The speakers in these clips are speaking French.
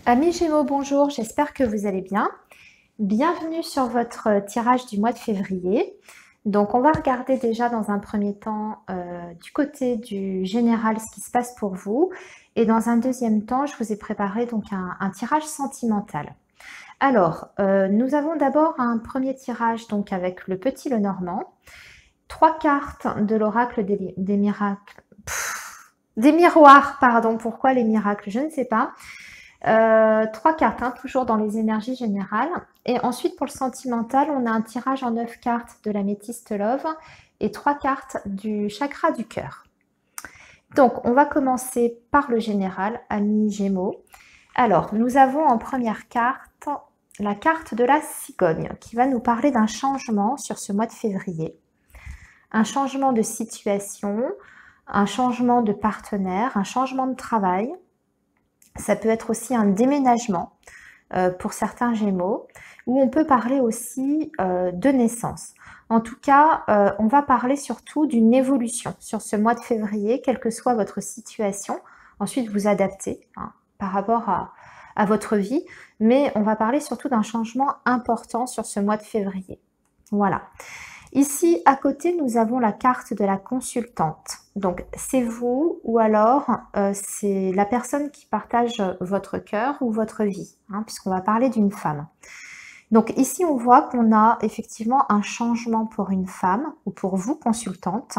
Amis Gémeaux, bonjour, j'espère que vous allez bien. Bienvenue sur votre tirage du mois de février. Donc on va regarder déjà dans un premier temps du côté du général ce qui se passe pour vous. Et dans un deuxième temps, je vous ai préparé donc un tirage sentimental. Alors, nous avons d'abord un premier tirage donc avec le petit Lenormand. 3 cartes de l'oracle des miracles. Des miroirs, pardon. Pourquoi les miracles? Je ne sais pas. 3 cartes, hein, toujours dans les énergies générales. Et ensuite, pour le sentimental, on a un tirage en 9 cartes de l'améthyste love et 3 cartes du chakra du cœur. Donc, on va commencer par le général, amis Gémeaux. Alors, nous avons en première carte la carte de la cigogne qui va nous parler d'un changement sur ce mois de février. Un changement de situation, un changement de partenaire, un changement de travail. Ça peut être aussi un déménagement pour certains Gémeaux, où on peut parler aussi de naissance. En tout cas, on va parler surtout d'une évolution sur ce mois de février, quelle que soit votre situation. Ensuite, vous adaptez par rapport à votre vie, mais on va parler surtout d'un changement important sur ce mois de février. Voilà. Ici, à côté, nous avons la carte de la consultante. Donc, c'est vous ou alors c'est la personne qui partage votre cœur ou votre vie, puisqu'on va parler d'une femme. Donc, ici, on voit qu'on a effectivement un changement pour une femme ou pour vous, consultante.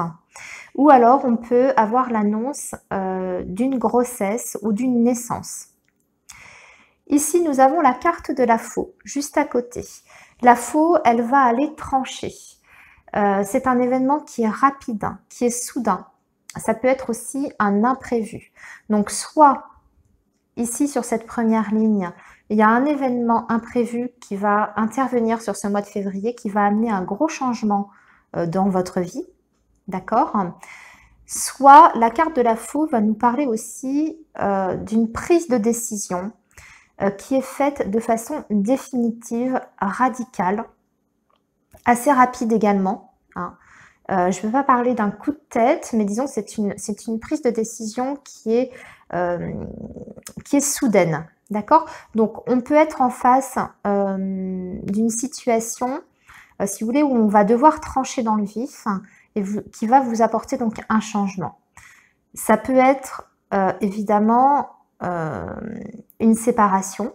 Ou alors, on peut avoir l'annonce d'une grossesse ou d'une naissance. Ici, nous avons la carte de la faux, juste à côté. La faux, elle va aller trancher. C'est un événement qui est rapide, qui est soudain. Ça peut être aussi un imprévu. Donc, soit ici sur cette première ligne, il y a un événement imprévu qui va intervenir sur ce mois de février, qui va amener un gros changement dans votre vie, d'accord? Soit la carte de la faux va nous parler aussi d'une prise de décision qui est faite de façon définitive, radicale, assez rapide également. Je ne veux pas parler d'un coup de tête, mais disons que c'est une prise de décision qui est soudaine. D'accord? Donc, on peut être en face d'une situation, si vous voulez, où on va devoir trancher dans le vif et qui va vous apporter donc un changement. Ça peut être évidemment une séparation,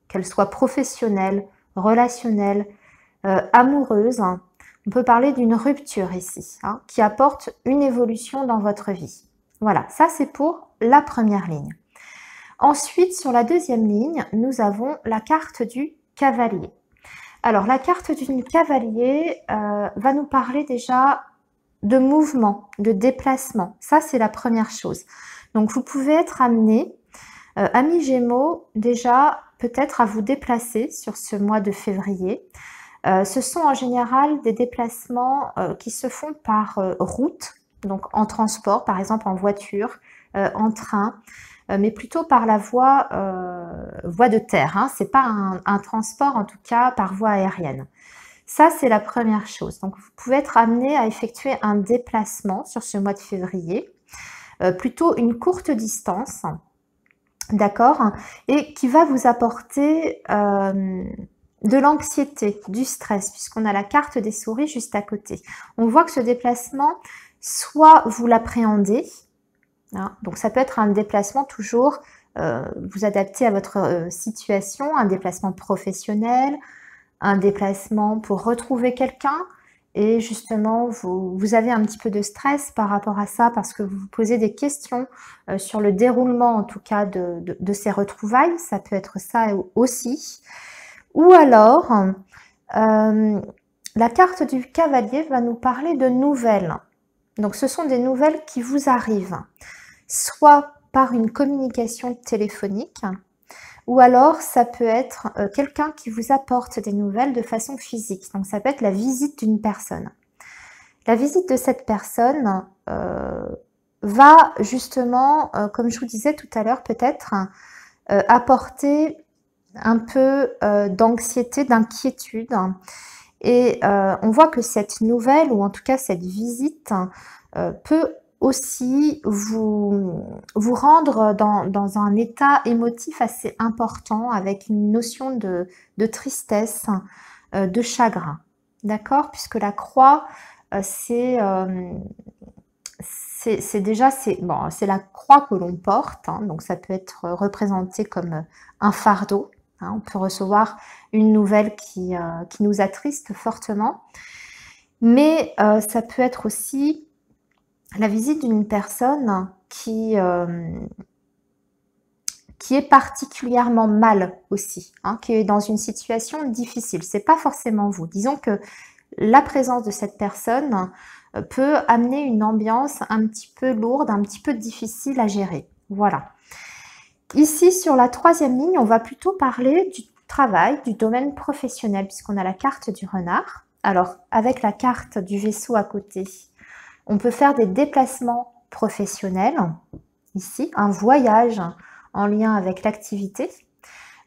qu'elle soit professionnelle, relationnelle, amoureuse. On peut parler d'une rupture ici, qui apporte une évolution dans votre vie. Voilà, ça c'est pour la première ligne. Ensuite, sur la deuxième ligne, nous avons la carte du cavalier. Alors, la carte du cavalier va nous parler déjà de mouvement, de déplacement. Ça, c'est la première chose. Donc, vous pouvez être amené, amis Gémeaux, déjà peut-être à vous déplacer sur ce mois de février. Ce sont en général des déplacements qui se font par route, donc en transport, par exemple en voiture, en train, mais plutôt par la voie de terre. Ce n'est pas un transport, en tout cas, par voie aérienne. Ça, c'est la première chose. Donc, vous pouvez être amené à effectuer un déplacement sur ce mois de février, plutôt une courte distance, d'accord, et qui va vous apporter de l'anxiété, du stress, puisqu'on a la carte des souris juste à côté. On voit que ce déplacement, soit vous l'appréhendez, donc ça peut être un déplacement toujours, vous adaptez à votre situation, un déplacement professionnel, un déplacement pour retrouver quelqu'un, et justement, vous avez un petit peu de stress par rapport à ça, parce que vous vous posez des questions sur le déroulement, en tout cas, de ces retrouvailles. Ça peut être ça aussi. Ou alors, la carte du cavalier va nous parler de nouvelles. Donc, ce sont des nouvelles qui vous arrivent, soit par une communication téléphonique, ou alors ça peut être quelqu'un qui vous apporte des nouvelles de façon physique. Donc, ça peut être la visite d'une personne. La visite de cette personne va justement, comme je vous disais tout à l'heure, peut-être apporter un peu d'anxiété, d'inquiétude. Et on voit que cette nouvelle, ou en tout cas cette visite, peut aussi vous rendre dans un état émotif assez important avec une notion de tristesse, de chagrin. D'accord? Puisque la croix, c'est déjà, bon, c'est la croix que l'on porte, hein, donc ça peut être représenté comme un fardeau. Hein, on peut recevoir une nouvelle qui nous attriste fortement, mais ça peut être aussi la visite d'une personne qui est particulièrement mal aussi, hein, qui est dans une situation difficile. C'est pas forcément vous. Disons que la présence de cette personne peut amener une ambiance un petit peu lourde, un petit peu difficile à gérer. Voilà. Ici, sur la troisième ligne, on va plutôt parler du travail, du domaine professionnel, puisqu'on a la carte du renard. Alors, avec la carte du vaisseau à côté, on peut faire des déplacements professionnels, ici, un voyage en lien avec l'activité,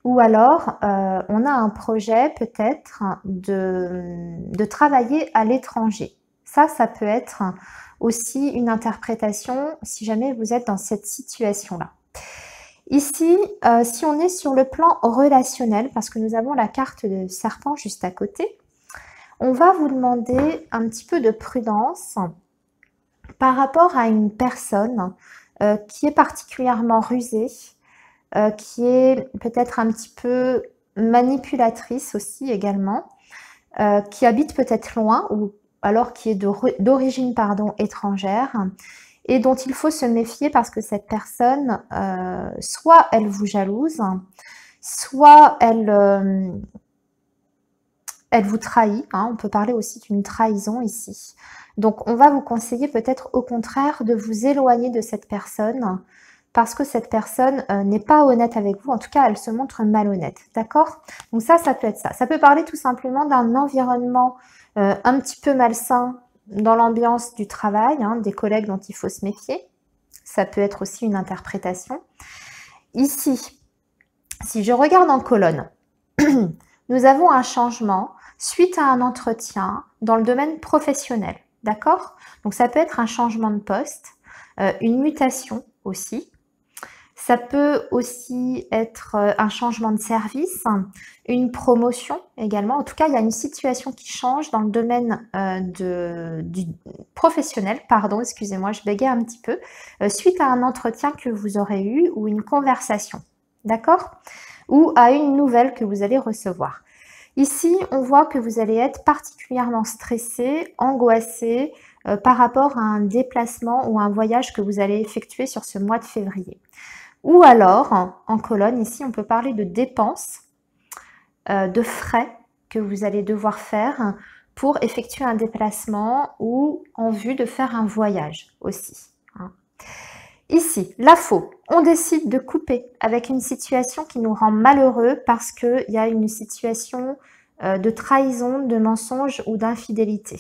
ou alors on a un projet peut-être de travailler à l'étranger. Ça peut être aussi une interprétation si jamais vous êtes dans cette situation-là. Ici, si on est sur le plan relationnel, parce que nous avons la carte de serpent juste à côté, on va vous demander un petit peu de prudence par rapport à une personne qui est particulièrement rusée, qui est peut-être un petit peu manipulatrice aussi également, qui habite peut-être loin ou alors qui est d'origine étrangère et dont il faut se méfier parce que cette personne, soit elle vous jalouse, soit elle vous trahit, hein, on peut parler aussi d'une trahison ici. Donc on va vous conseiller peut-être au contraire de vous éloigner de cette personne parce que cette personne n'est pas honnête avec vous, en tout cas elle se montre malhonnête, d'accord? Donc ça peut être ça. Ça peut parler tout simplement d'un environnement un petit peu malsain dans l'ambiance du travail, hein, des collègues dont il faut se méfier. Ça peut être aussi une interprétation. Ici, si je regarde en colonne, nous avons un changement suite à un entretien dans le domaine professionnel, d'accord? Donc ça peut être un changement de poste, une mutation aussi. Ça peut aussi être un changement de service, une promotion également. En tout cas, il y a une situation qui change dans le domaine du professionnel, pardon, excusez-moi, je bégaye un petit peu, suite à un entretien que vous aurez eu ou une conversation, d'accord? Ou à une nouvelle que vous allez recevoir. Ici, on voit que vous allez être particulièrement stressé, angoissé par rapport à un déplacement ou un voyage que vous allez effectuer sur ce mois de février. Ou alors, en colonne, ici, on peut parler de dépenses, de frais que vous allez devoir faire pour effectuer un déplacement ou en vue de faire un voyage aussi. Hein. Ici, la faux. On décide de couper avec une situation qui nous rend malheureux parce qu'il y a une situation de trahison, de mensonge ou d'infidélité.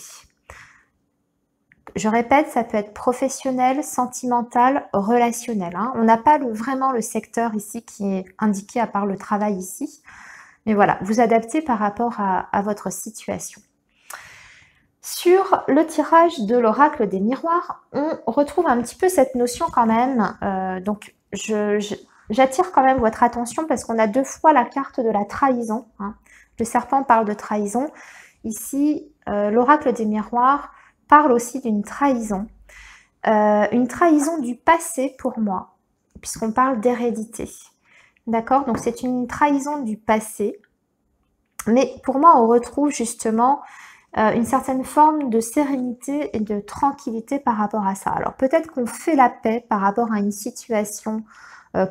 Je répète, ça peut être professionnel, sentimental, relationnel. Hein. On n'a pas vraiment le secteur ici qui est indiqué à part le travail ici. Mais voilà, vous adaptez par rapport à votre situation. Sur le tirage de l'oracle des miroirs, on retrouve un petit peu cette notion quand même. Donc, j'attire quand même votre attention parce qu'on a deux fois la carte de la trahison. Hein. Le serpent parle de trahison. Ici, l'oracle des miroirs parle aussi d'une trahison. Une trahison du passé pour moi, puisqu'on parle d'hérédité. D'accord? Donc c'est une trahison du passé. Mais pour moi, on retrouve justement une certaine forme de sérénité et de tranquillité par rapport à ça. Alors peut-être qu'on fait la paix par rapport à une situation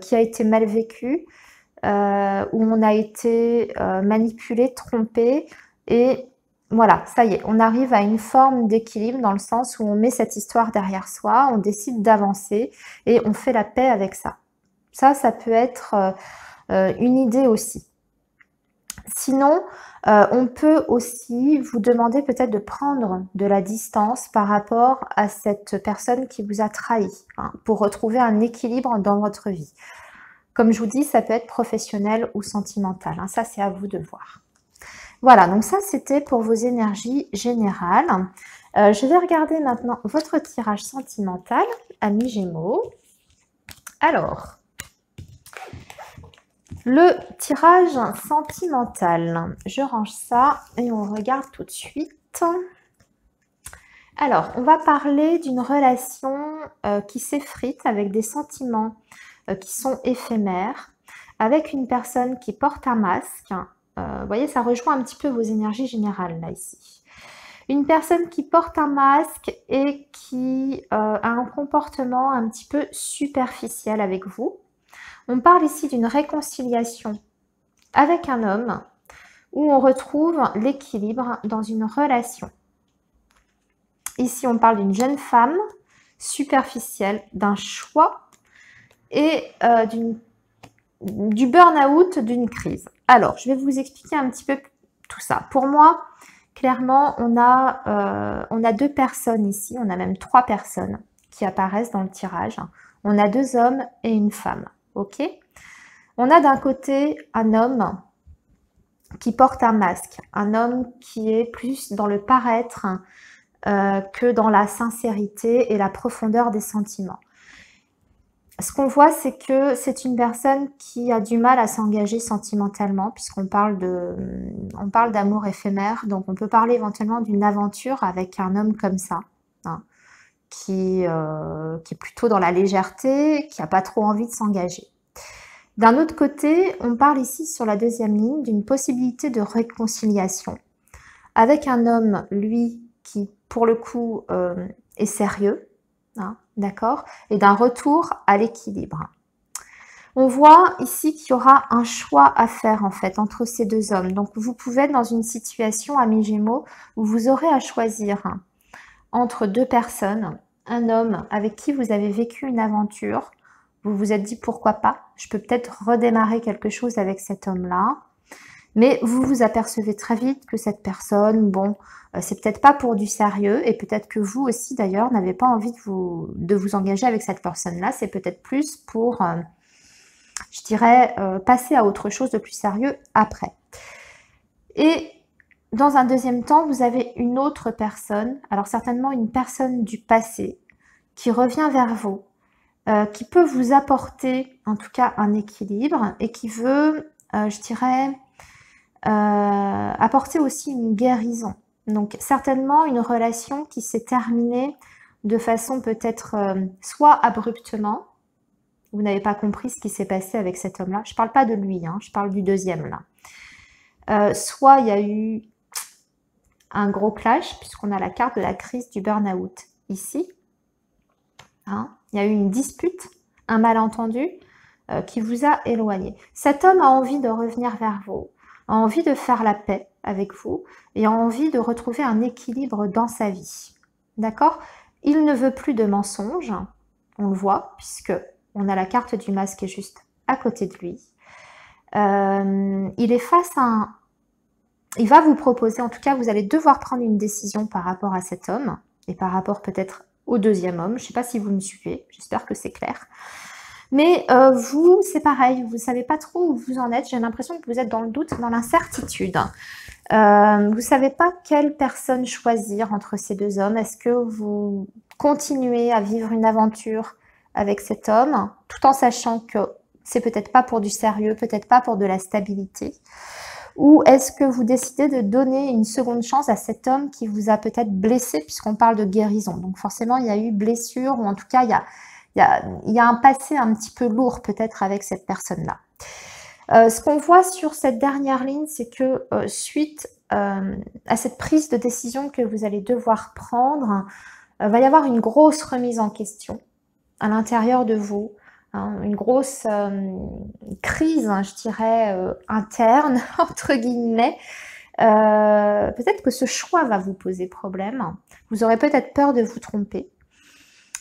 qui a été mal vécue, où on a été manipulé, trompé, et voilà, ça y est, on arrive à une forme d'équilibre dans le sens où on met cette histoire derrière soi, on décide d'avancer et on fait la paix avec ça. Ça peut être une idée aussi. Sinon, on peut aussi vous demander peut-être de prendre de la distance par rapport à cette personne qui vous a trahi, hein, pour retrouver un équilibre dans votre vie. Comme je vous dis, ça peut être professionnel ou sentimental, hein, ça c'est à vous de voir. Voilà, donc ça c'était pour vos énergies générales. Je vais regarder maintenant votre tirage sentimental, amis Gémeaux. Alors, le tirage sentimental, je range ça et on regarde tout de suite. Alors, on va parler d'une relation qui s'effrite avec des sentiments qui sont éphémères, avec une personne qui porte un masque. Vous voyez, ça rejoint un petit peu vos énergies générales là, ici. Une personne qui porte un masque et qui a un comportement un petit peu superficiel avec vous. On parle ici d'une réconciliation avec un homme où on retrouve l'équilibre dans une relation. Ici, on parle d'une jeune femme superficielle, d'un choix et du burn-out, d'une crise. Alors, je vais vous expliquer un petit peu tout ça. Pour moi, clairement, on a deux personnes ici, on a même 3 personnes qui apparaissent dans le tirage. On a 2 hommes et une femme, ok? On a d'un côté un homme qui porte un masque, un homme qui est plus dans le paraître que dans la sincérité et la profondeur des sentiments. Ce qu'on voit, c'est que c'est une personne qui a du mal à s'engager sentimentalement, puisqu'on parle d'amour éphémère, donc on peut parler éventuellement d'une aventure avec un homme comme ça, hein, qui est plutôt dans la légèreté, qui n'a pas trop envie de s'engager. D'un autre côté, on parle ici sur la deuxième ligne d'une possibilité de réconciliation avec un homme, lui, qui pour le coup est sérieux, hein, d'accord, et d'un retour à l'équilibre. On voit ici qu'il y aura un choix à faire en fait entre ces 2 hommes. Donc vous pouvez être dans une situation, amis Gémeaux, où vous aurez à choisir entre 2 personnes, un homme avec qui vous avez vécu une aventure, vous vous êtes dit pourquoi pas, je peux peut-être redémarrer quelque chose avec cet homme-là, mais vous vous apercevez très vite que cette personne, bon, c'est peut-être pas pour du sérieux, et peut-être que vous aussi d'ailleurs n'avez pas envie de vous engager avec cette personne-là, c'est peut-être plus pour, je dirais, passer à autre chose de plus sérieux après. Et dans un deuxième temps, vous avez une autre personne, alors certainement une personne du passé, qui revient vers vous, qui peut vous apporter en tout cas un équilibre et qui veut, je dirais, apporter aussi une guérison. Donc certainement une relation qui s'est terminée de façon peut-être soit abruptement, vous n'avez pas compris ce qui s'est passé avec cet homme-là, je ne parle pas de lui, hein, je parle du deuxième là. Soit il y a eu un gros clash, puisqu'on a la carte de la crise du burn-out ici. Hein, il y a eu une dispute, un malentendu qui vous a éloigné. Cet homme a envie de revenir vers vous, a envie de faire la paix avec vous et a envie de retrouver un équilibre dans sa vie. D'accord? Il ne veut plus de mensonges, on le voit, puisque on a la carte du masque juste à côté de lui. Il est face à un... Il va vous proposer, en tout cas, vous allez devoir prendre une décision par rapport à cet homme et par rapport peut-être au deuxième homme. Je ne sais pas si vous me suivez, j'espère que c'est clair. Mais vous, c'est pareil, vous ne savez pas trop où vous en êtes. J'ai l'impression que vous êtes dans le doute, dans l'incertitude. Vous ne savez pas quelle personne choisir entre ces 2 hommes. Est-ce que vous continuez à vivre une aventure avec cet homme, tout en sachant que c'est peut-être pas pour du sérieux, peut-être pas pour de la stabilité? Ou est-ce que vous décidez de donner une seconde chance à cet homme qui vous a peut-être blessé, puisqu'on parle de guérison? Donc forcément, il y a eu blessure, ou en tout cas, il y a un passé un petit peu lourd peut-être avec cette personne-là. Ce qu'on voit sur cette dernière ligne, c'est que suite à cette prise de décision que vous allez devoir prendre, va y avoir une grosse remise en question à l'intérieur de vous, hein, une grosse crise, hein, je dirais, interne, entre guillemets. Peut-être que ce choix va vous poser problème. Vous aurez peut-être peur de vous tromper.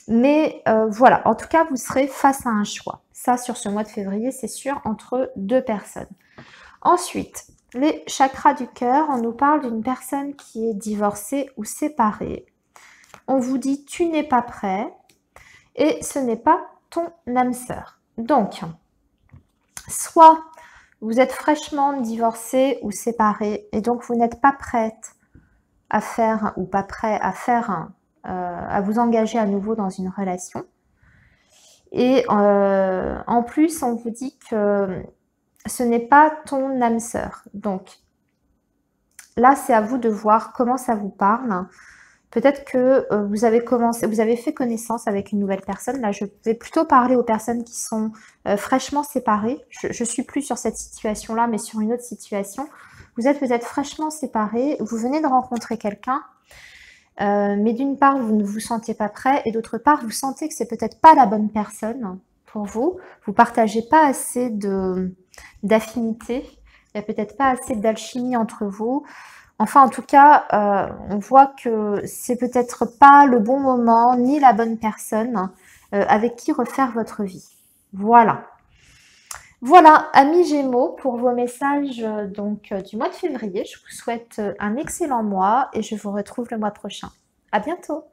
Mais voilà, en tout cas, vous serez face à un choix. Ça, sur ce mois de février, c'est sûr, entre 2 personnes. Ensuite, les chakras du cœur, on nous parle d'une personne qui est divorcée ou séparée. On vous dit, tu n'es pas prêt et ce n'est pas ton âme sœur. Donc, soit vous êtes fraîchement divorcée ou séparée et donc vous n'êtes pas prête à faire ou pas prêt à faire, à vous engager à nouveau dans une relation. Et en plus, on vous dit que ce n'est pas ton âme sœur. Donc là, c'est à vous de voir comment ça vous parle. Peut-être que vous avez fait connaissance avec une nouvelle personne. Là, je vais plutôt parler aux personnes qui sont fraîchement séparées. Je suis plus sur cette situation-là, mais sur une autre situation. Vous êtes peut-être fraîchement séparés, vous venez de rencontrer quelqu'un, mais d'une part, vous ne vous sentez pas prêt, et d'autre part, vous sentez que c'est peut-être pas la bonne personne pour vous. Vous partagez pas assez d'affinité. Il n'y a peut-être pas assez d'alchimie entre vous. Enfin, en tout cas, on voit que c'est peut-être pas le bon moment ni la bonne personne avec qui refaire votre vie. Voilà. Voilà, amis Gémeaux, pour vos messages du mois de février. Je vous souhaite un excellent mois et je vous retrouve le mois prochain. À bientôt.